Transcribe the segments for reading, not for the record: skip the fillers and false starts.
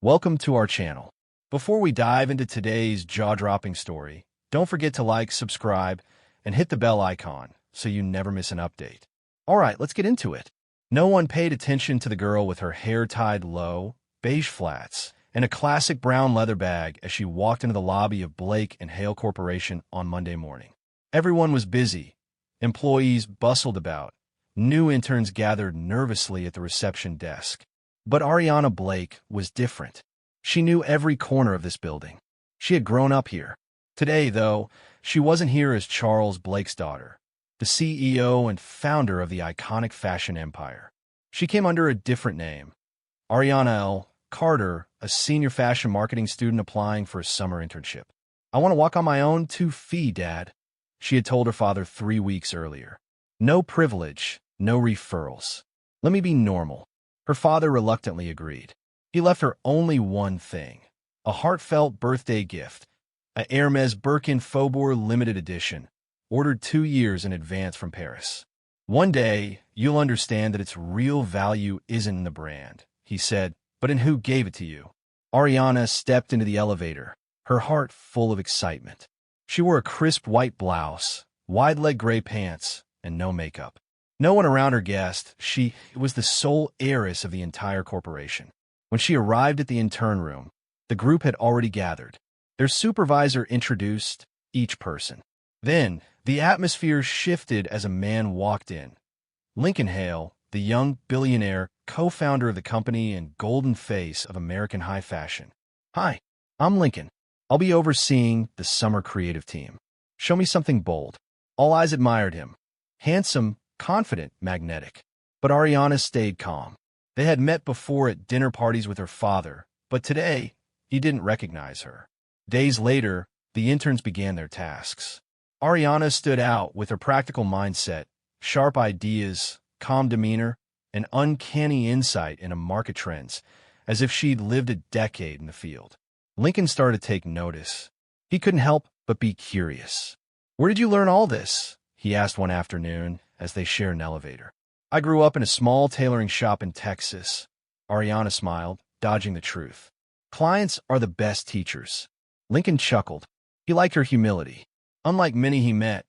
Welcome to our channel. Before we dive into today's jaw-dropping story, don't forget to like, subscribe, and hit the bell icon so you never miss an update. Alright, let's get into it. No one paid attention to the girl with her hair tied low, beige flats, and a classic brown leather bag as she walked into the lobby of Blake & Hale Corporation on Monday morning. Everyone was busy. Employees bustled about. New interns gathered nervously at the reception desk. But Ariana Blake was different. She knew every corner of this building. She had grown up here. Today, though, she wasn't here as Charles Blake's daughter, the CEO and founder of the iconic fashion empire. She came under a different name. Ariana L. Carter, a senior fashion marketing student applying for a summer internship. "I want to walk on my own 2 feet, Dad," she had told her father 3 weeks earlier. "No privilege, no referrals. Let me be normal." Her father reluctantly agreed. He left her only one thing, a heartfelt birthday gift, a Hermes Birkin Faubourg limited edition, ordered 2 years in advance from Paris. "One day, you'll understand that its real value isn't in the brand," he said, "but in who gave it to you." Ariana stepped into the elevator, her heart full of excitement. She wore a crisp white blouse, wide-leg gray pants, and no makeup. No one around her guessed she was the sole heiress of the entire corporation. When she arrived at the intern room, the group had already gathered. Their supervisor introduced each person. Then, the atmosphere shifted as a man walked in. Lincoln Hale, the young billionaire, co-founder of the company and golden face of American high fashion. "Hi, I'm Lincoln. I'll be overseeing the summer creative team. Show me something bold." All eyes admired him. Handsome, confident, magnetic. But Ariana stayed calm. They had met before at dinner parties with her father, but today, he didn't recognize her. Days later, the interns began their tasks. Ariana stood out with her practical mindset, sharp ideas, calm demeanor, and uncanny insight into market trends, as if she'd lived a decade in the field. Lincoln started to take notice. He couldn't help but be curious. "Where did you learn all this?" he asked one afternoon as they shared an elevator. "I grew up in a small tailoring shop in Texas." Ariana smiled, dodging the truth. "Clients are the best teachers." Lincoln chuckled. He liked her humility. Unlike many he met,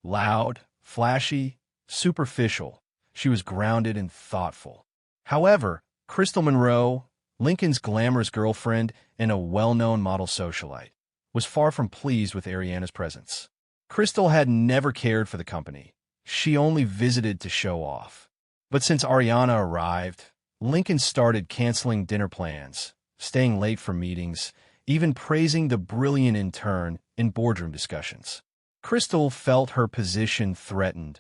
loud, flashy, superficial, she was grounded and thoughtful. However, Crystal Monroe, Lincoln's glamorous girlfriend and a well-known model socialite, was far from pleased with Ariana's presence. Crystal had never cared for the company. She only visited to show off. But since Ariana arrived, Lincoln started canceling dinner plans, staying late for meetings, even praising the brilliant intern in boardroom discussions. Crystal felt her position threatened,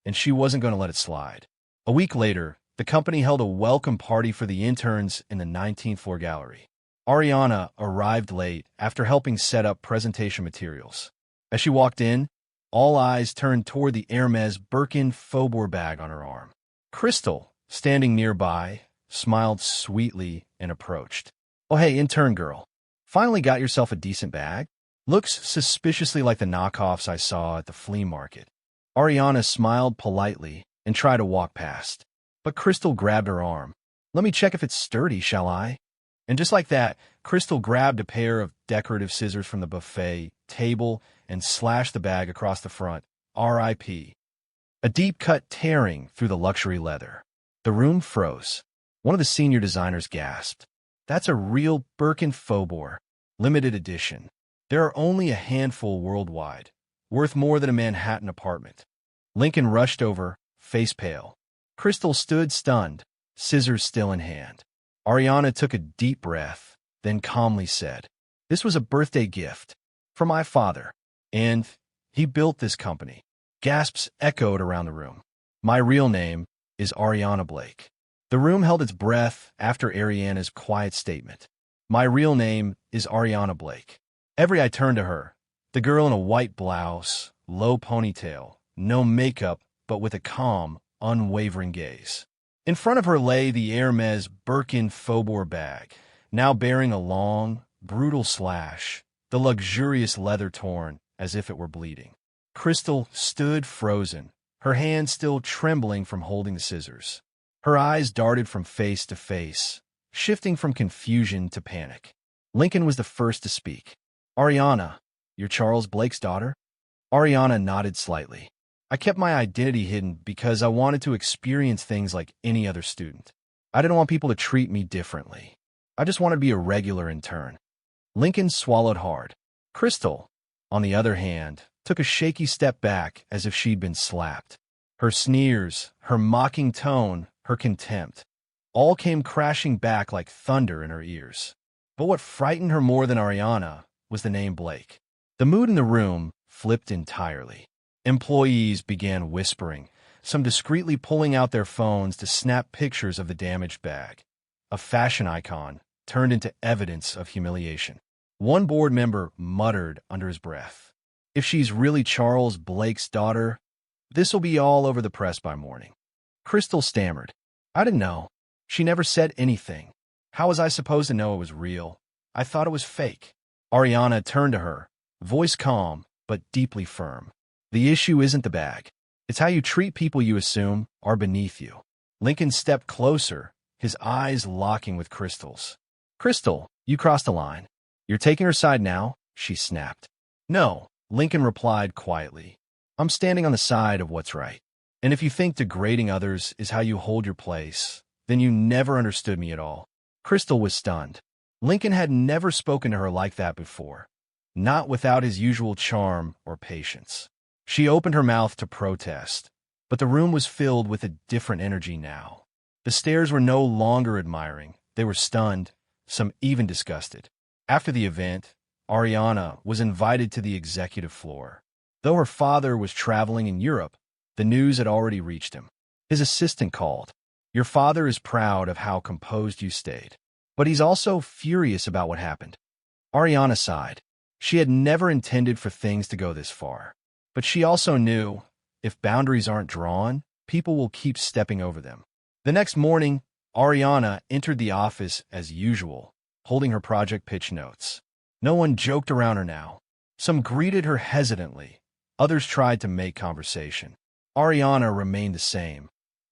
and she wasn't going to let it slide. A week later, the company held a welcome party for the interns in the 19th floor gallery. Ariana arrived late after helping set up presentation materials. As she walked in, all eyes turned toward the Hermes Birkin Faubourg bag on her arm. Crystal, standing nearby, smiled sweetly and approached. "Oh, hey, intern girl. Finally got yourself a decent bag? Looks suspiciously like the knockoffs I saw at the flea market." Ariana smiled politely and tried to walk past. But Crystal grabbed her arm. "Let me check if it's sturdy, shall I?" And just like that, Crystal grabbed a pair of decorative scissors from the buffet table and slashed the bag across the front, R.I.P. A deep cut tearing through the luxury leather. The room froze. One of the senior designers gasped. "That's a real Birkin Faubourg, limited edition. There are only a handful worldwide, worth more than a Manhattan apartment." Lincoln rushed over, face pale. Crystal stood stunned, scissors still in hand. Ariana took a deep breath, then calmly said, "This was a birthday gift from my father, and he built this company." Gasps echoed around the room. "My real name is Ariana Blake." The room held its breath after Ariana's quiet statement. "My real name is Ariana Blake." Every eye turned to her, the girl in a white blouse, low ponytail, no makeup, but with a calm, unwavering gaze. In front of her lay the Hermes Birkin Faubourg bag, now bearing a long, brutal slash, the luxurious leather torn as if it were bleeding. Crystal stood frozen, her hand still trembling from holding the scissors. Her eyes darted from face to face, shifting from confusion to panic. Lincoln was the first to speak. "Ariana, you're Charles Blake's daughter?" Ariana nodded slightly. "I kept my identity hidden because I wanted to experience things like any other student. I didn't want people to treat me differently. I just wanted to be a regular intern." Lincoln swallowed hard. Crystal, on the other hand, took a shaky step back as if she'd been slapped. Her sneers, her mocking tone, her contempt, all came crashing back like thunder in her ears. But what frightened her more than Ariana was the name Blake. The mood in the room flipped entirely. Employees began whispering, some discreetly pulling out their phones to snap pictures of the damaged bag. A fashion icon turned into evidence of humiliation. One board member muttered under his breath, "If she's really Charles Blake's daughter, this'll be all over the press by morning." Crystal stammered, "I didn't know. She never said anything. How was I supposed to know it was real? I thought it was fake." Ariana turned to her, voice calm but deeply firm. "The issue isn't the bag. It's how you treat people you assume are beneath you." Lincoln stepped closer, his eyes locking with Crystal's. "Crystal, you crossed a line. You're taking her side now?" she snapped. "No," Lincoln replied quietly. "I'm standing on the side of what's right. And if you think degrading others is how you hold your place, then you never understood me at all." Crystal was stunned. Lincoln had never spoken to her like that before, not without his usual charm or patience. She opened her mouth to protest, but the room was filled with a different energy now. The stares were no longer admiring. They were stunned, some even disgusted. After the event, Ariana was invited to the executive floor. Though her father was traveling in Europe, the news had already reached him. His assistant called. "Your father is proud of how composed you stayed, but he's also furious about what happened." Ariana sighed. She had never intended for things to go this far. But she also knew, if boundaries aren't drawn, people will keep stepping over them. The next morning, Ariana entered the office as usual, holding her project pitch notes. No one joked around her now. Some greeted her hesitantly. Others tried to make conversation. Ariana remained the same,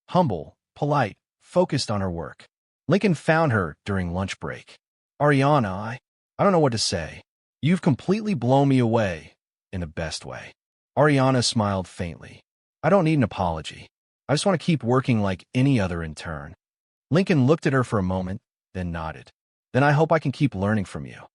humble, polite, focused on her work. Lincoln found her during lunch break. "Ariana, I don't know what to say. You've completely blown me away, in the best way." Ariana smiled faintly. "I don't need an apology. I just want to keep working like any other intern." Lincoln looked at her for a moment, then nodded. "Then I hope I can keep learning from you."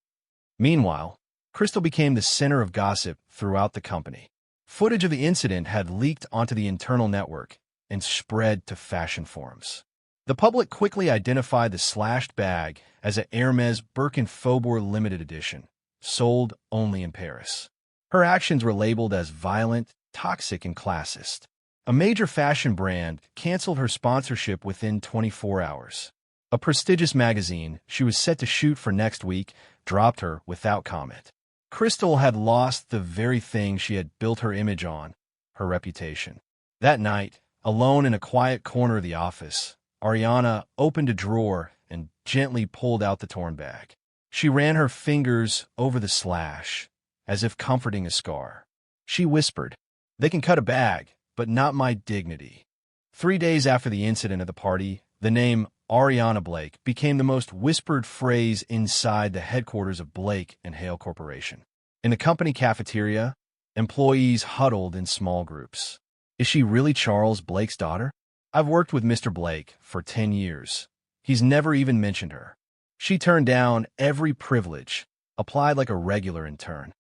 Meanwhile, Crystal became the center of gossip throughout the company. Footage of the incident had leaked onto the internal network and spread to fashion forums. The public quickly identified the slashed bag as a Hermès Birkin Faubourg limited edition, sold only in Paris. Her actions were labeled as violent, toxic, and classist. A major fashion brand canceled her sponsorship within 24 hours. A prestigious magazine she was set to shoot for next week dropped her without comment. Crystal had lost the very thing she had built her image on, her reputation. That night, alone in a quiet corner of the office, Ariana opened a drawer and gently pulled out the torn bag. She ran her fingers over the slash, as if comforting a scar. She whispered, "They can cut a bag, but not my dignity." 3 days after the incident at the party, the name Ariana Blake became the most whispered phrase inside the headquarters of Blake and Hale Corporation. In the company cafeteria, employees huddled in small groups. "Is she really Charles Blake's daughter? I've worked with Mr. Blake for 10 years. He's never even mentioned her." She turned down every privilege, applied like a regular intern.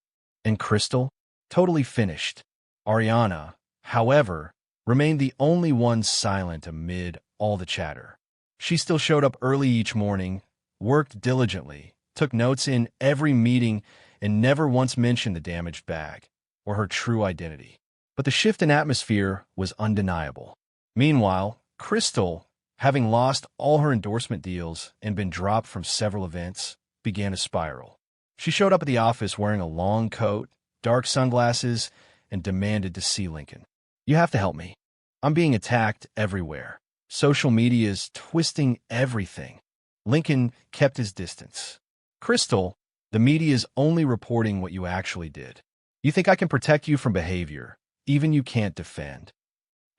And Crystal? Totally finished. Ariana, however, remained the only one silent amid all the chatter. She still showed up early each morning, worked diligently, took notes in every meeting, and never once mentioned the damaged bag or her true identity. But the shift in atmosphere was undeniable. Meanwhile, Crystal, having lost all her endorsement deals and been dropped from several events, began a spiral. She showed up at the office wearing a long coat, dark sunglasses, and demanded to see Lincoln. "You have to help me. I'm being attacked everywhere. Social media is twisting everything." Lincoln kept his distance. "Crystal, the media is only reporting what you actually did. You think I can protect you from behavior, even you can't defend."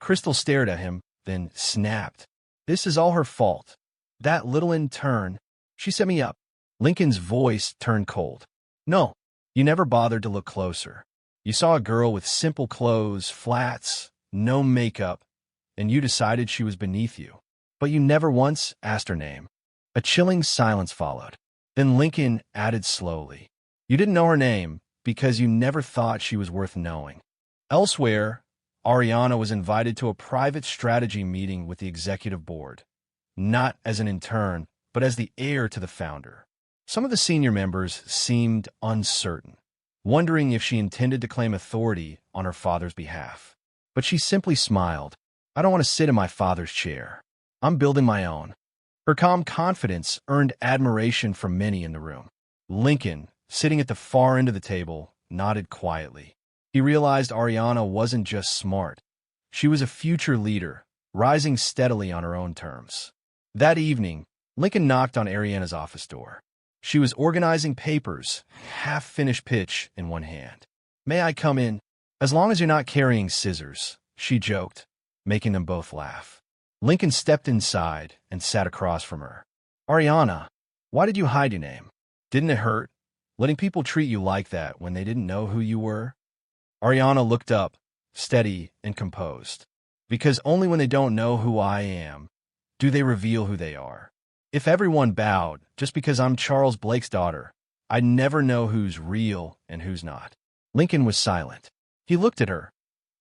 Crystal stared at him, then snapped. "This is all her fault. That little intern, she set me up. Lincoln's voice turned cold. No, you never bothered to look closer. You saw a girl with simple clothes, flats, no makeup, and you decided she was beneath you. But you never once asked her name. A chilling silence followed. Then Lincoln added slowly. You didn't know her name because you never thought she was worth knowing. Elsewhere, Ariana was invited to a private strategy meeting with the executive board, not as an intern, but as the heir to the founder. Some of the senior members seemed uncertain, wondering if she intended to claim authority on her father's behalf. But she simply smiled. I don't want to sit in my father's chair. I'm building my own. Her calm confidence earned admiration from many in the room. Lincoln, sitting at the far end of the table, nodded quietly. He realized Ariana wasn't just smart. She was a future leader, rising steadily on her own terms. That evening, Lincoln knocked on Ariana's office door. She was organizing papers, half-finished pitch in one hand. May I come in? As long as you're not carrying scissors, she joked, making them both laugh. Lincoln stepped inside and sat across from her. Ariana, why did you hide your name? Didn't it hurt, letting people treat you like that when they didn't know who you were? Ariana looked up, steady and composed. Because only when they don't know who I am, do they reveal who they are. If everyone bowed just because I'm Charles Blake's daughter, I'd never know who's real and who's not. Lincoln was silent. He looked at her.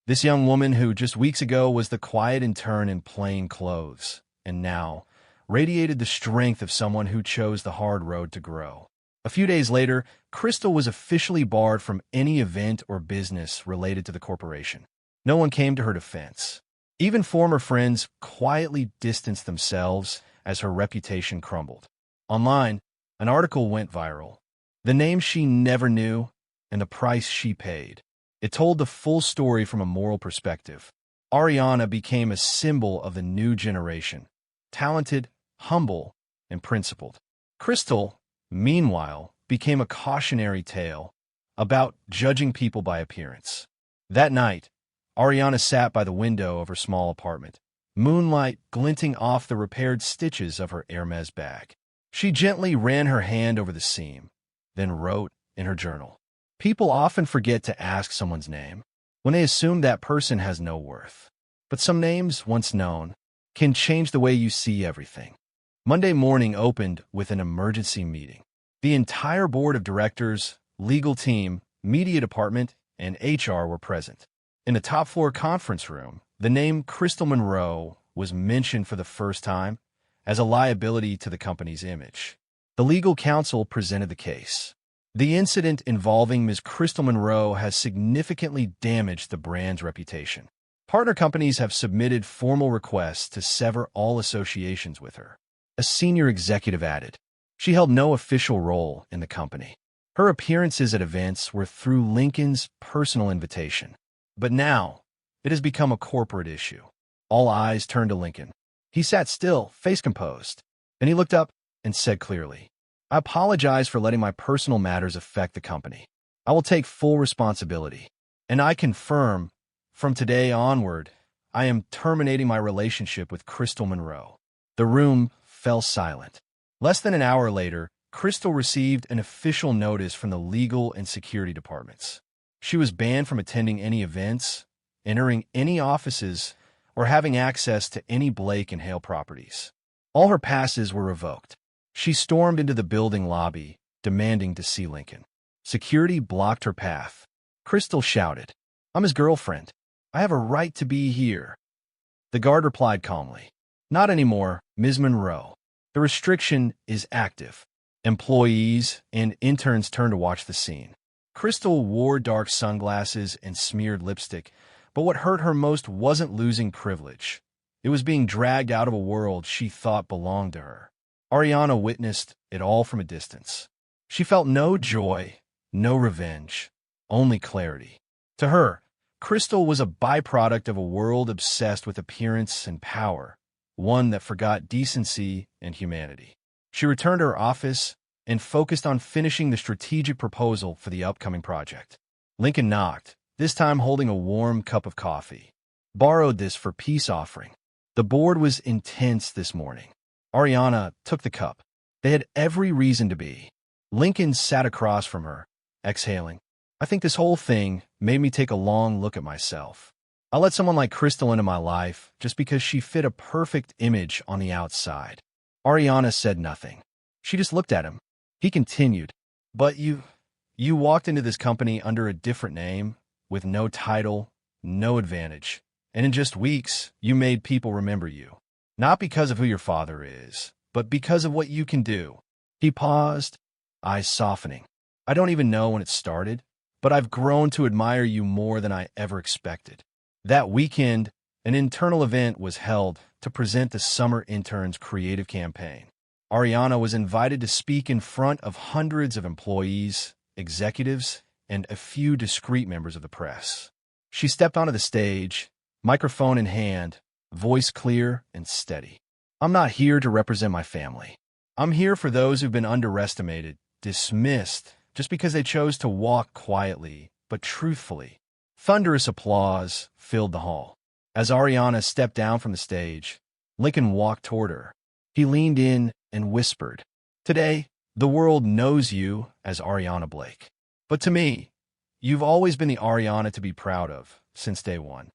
This young woman who just weeks ago was the quiet intern in plain clothes, and now radiated the strength of someone who chose the hard road to grow. A few days later, Crystal was officially barred from any event or business related to the corporation. No one came to her defense. Even former friends quietly distanced themselves as her reputation crumbled. Online, an article went viral. The name she never knew and the price she paid. It told the full story from a moral perspective. Ariana became a symbol of the new generation, talented, humble, and principled. Crystal, meanwhile, became a cautionary tale about judging people by appearance. That night, Ariana sat by the window of her small apartment, moonlight glinting off the repaired stitches of her Hermes bag. She gently ran her hand over the seam, then wrote in her journal. People often forget to ask someone's name when they assume that person has no worth. But some names, once known, can change the way you see everything. Monday morning opened with an emergency meeting. The entire board of directors, legal team, media department, and HR were present. In the top-floor conference room, the name Crystal Monroe was mentioned for the first time as a liability to the company's image. The legal counsel presented the case. The incident involving Ms. Crystal Monroe has significantly damaged the brand's reputation. Partner companies have submitted formal requests to sever all associations with her. A senior executive added, she held no official role in the company. Her appearances at events were through Lincoln's personal invitation. But now, it has become a corporate issue. All eyes turned to Lincoln. He sat still, face composed. Then he looked up and said clearly, I apologize for letting my personal matters affect the company. I will take full responsibility. And I confirm, from today onward, I am terminating my relationship with Crystal Monroe. The room fell silent. Less than an hour later, Crystal received an official notice from the legal and security departments. She was banned from attending any events, entering any offices, or having access to any Blake and Hale properties. All her passes were revoked. She stormed into the building lobby, demanding to see Lincoln. Security blocked her path. Crystal shouted, I'm his girlfriend. I have a right to be here. The guard replied calmly, Not anymore, Ms. Monroe. The restriction is active. Employees and interns turned to watch the scene. Crystal wore dark sunglasses and smeared lipstick, but what hurt her most wasn't losing privilege. It was being dragged out of a world she thought belonged to her. Ariana witnessed it all from a distance. She felt no joy, no revenge, only clarity. To her, Crystal was a byproduct of a world obsessed with appearance and power, one that forgot decency and humanity. She returned to her office and focused on finishing the strategic proposal for the upcoming project. Lincoln knocked, this time holding a warm cup of coffee. Borrowed this for peace offering. The board was intense this morning. Ariana took the cup. They had every reason to be. Lincoln sat across from her, exhaling. I think this whole thing made me take a long look at myself. I let someone like Crystal into my life just because she fit a perfect image on the outside. Ariana said nothing. She just looked at him. He continued, but you walked into this company under a different name, with no title, no advantage. And in just weeks, you made people remember you. Not because of who your father is, but because of what you can do. He paused, eyes softening. I don't even know when it started, but I've grown to admire you more than I ever expected. That weekend, an internal event was held to present the Summer Intern's creative campaign. Ariana was invited to speak in front of hundreds of employees, executives, and a few discreet members of the press. She stepped onto the stage, microphone in hand, voice clear and steady. I'm not here to represent my family. I'm here for those who've been underestimated, dismissed, just because they chose to walk quietly, but truthfully. Thunderous applause filled the hall. As Ariana stepped down from the stage, Lincoln walked toward her. He leaned in and whispered, "Today, the world knows you as Ariana Blake. But to me, you've always been the Ariana to be proud of since day one."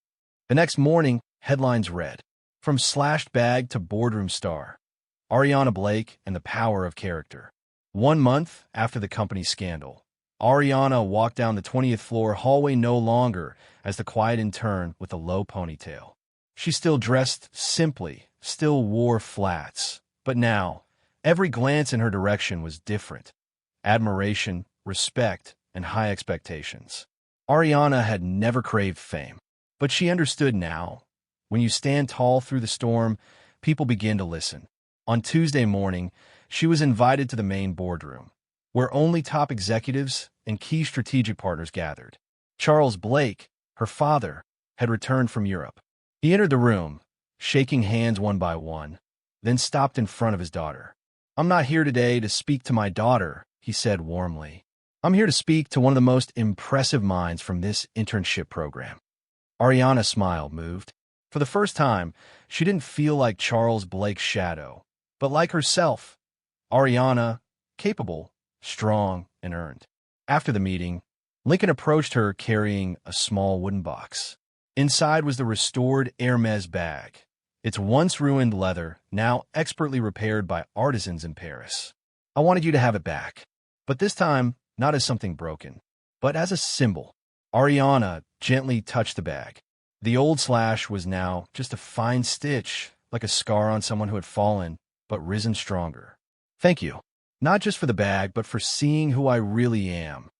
The next morning, headlines read, "From slashed bag to boardroom star, Ariana Blake and the power of character." 1 month after the company's scandal, Ariana walked down the 20th floor hallway no longer as the quiet intern with a low ponytail. She still dressed simply, still wore flats, but now, every glance in her direction was different. Admiration, respect, and high expectations. Ariana had never craved fame, but she understood now. When you stand tall through the storm, people begin to listen. On Tuesday morning, she was invited to the main boardroom, where only top executives and key strategic partners gathered. Charles Blake, her father, had returned from Europe. He entered the room, shaking hands one by one, then stopped in front of his daughter. "I'm not here today to speak to my daughter," he said warmly. "I'm here to speak to one of the most impressive minds from this internship program." Ariana smiled, moved. For the first time, she didn't feel like Charles Blake's shadow, but like herself. Ariana, capable, strong, and earned. After the meeting, Lincoln approached her carrying a small wooden box. Inside was the restored Hermes bag, its once ruined leather now expertly repaired by artisans in Paris. "I wanted you to have it back, but this time not as something broken, but as a symbol." Ariana gently touched the bag. The old slash was now just a fine stitch, like a scar on someone who had fallen, but risen stronger. "Thank you, not just for the bag, but for seeing who I really am."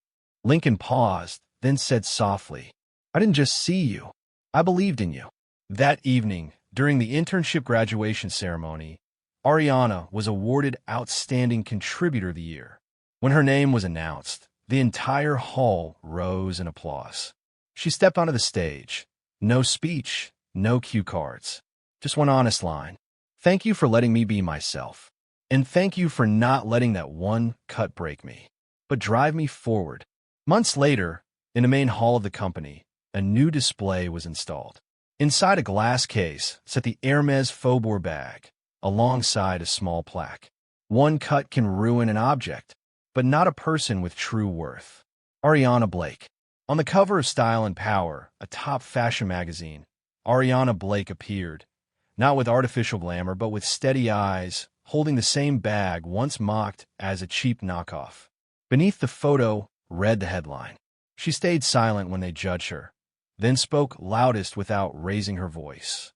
Lincoln paused, then said softly, "I didn't just see you. I believed in you." That evening, during the internship graduation ceremony, Ariana was awarded Outstanding Contributor of the Year. When her name was announced, the entire hall rose in applause. She stepped onto the stage. No speech, no cue cards. Just one honest line. "Thank you for letting me be myself. And thank you for not letting that one cut break me, but drive me forward." Months later, in the main hall of the company, a new display was installed. Inside a glass case sat the Hermes Faubourg bag, alongside a small plaque. "One cut can ruin an object, but not a person with true worth." Ariana Blake. On the cover of Style and Power, a top fashion magazine, Ariana Blake appeared, not with artificial glamour, but with steady eyes, holding the same bag once mocked as a cheap knockoff. Beneath the photo read the headline. She stayed silent when they judged her, then spoke loudest without raising her voice.